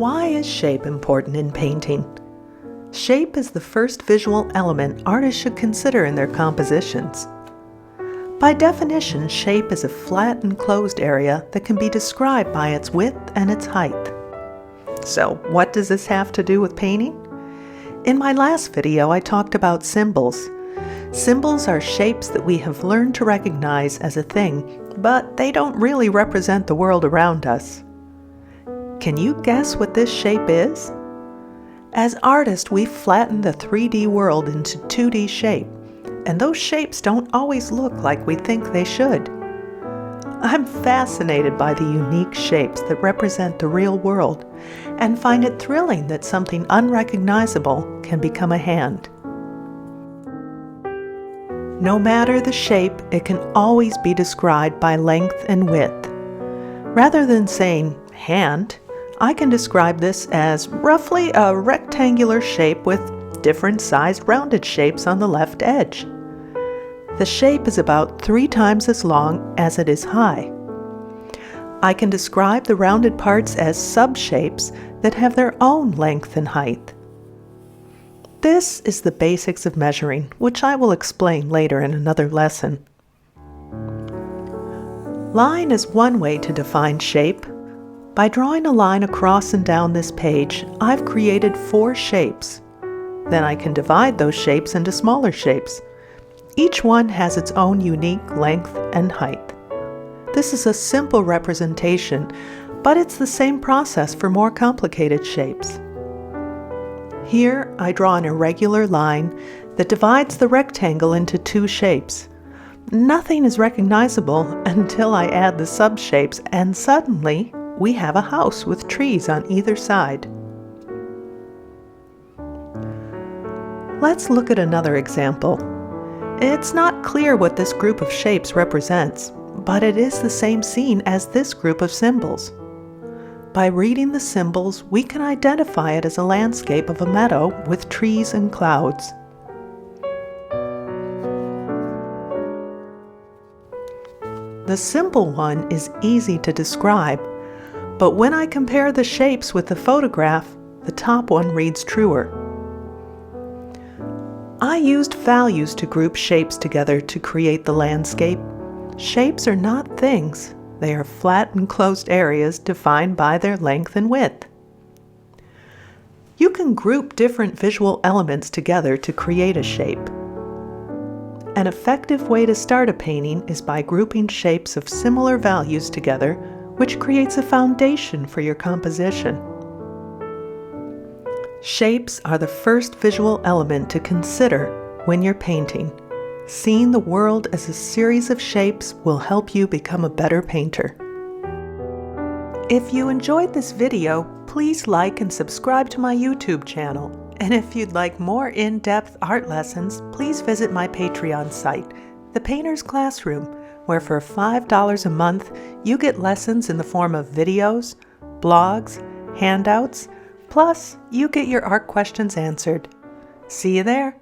Why is shape important in painting? Shape is the first visual element artists should consider in their compositions. By definition, shape is a flat enclosed area that can be described by its width and its height. So, what does this have to do with painting? In my last video, I talked about symbols. Symbols are shapes that we have learned to recognize as a thing, but they don't really represent the world around us. Can you guess what this shape is? As artists, we flatten the 3D world into 2D shape, and those shapes don't always look like we think they should. I'm fascinated by the unique shapes that represent the real world, and find it thrilling that something unrecognizable can become a hand. No matter the shape, it can always be described by length and width. Rather than saying hand, I can describe this as roughly a rectangular shape with different sized rounded shapes on the left edge. The shape is about 3 times as long as it is high. I can describe the rounded parts as subshapes that have their own length and height. This is the basics of measuring, which I will explain later in another lesson. Line is one way to define shape. By drawing a line across and down this page, I've created 4 shapes. Then I can divide those shapes into smaller shapes. Each one has its own unique length and height. This is a simple representation, but it's the same process for more complicated shapes. Here, I draw an irregular line that divides the rectangle into 2 shapes. Nothing is recognizable until I add the subshapes, and suddenly, we have a house with trees on either side. Let's look at another example. It's not clear what this group of shapes represents, but it is the same scene as this group of symbols. By reading the symbols, we can identify it as a landscape of a meadow with trees and clouds. The symbol one is easy to describe, but when I compare the shapes with the photograph, the top one reads truer. I used values to group shapes together to create the landscape. Shapes are not things. They are flat enclosed areas defined by their length and width. You can group different visual elements together to create a shape. An effective way to start a painting is by grouping shapes of similar values together, which creates a foundation for your composition. Shapes are the first visual element to consider when you're painting. Seeing the world as a series of shapes will help you become a better painter. If you enjoyed this video, please like and subscribe to my YouTube channel. And if you'd like more in-depth art lessons, please visit my Patreon site, The Painter's Classroom, where for $5 a month, you get lessons in the form of videos, blogs, handouts, plus you get your art questions answered. See you there!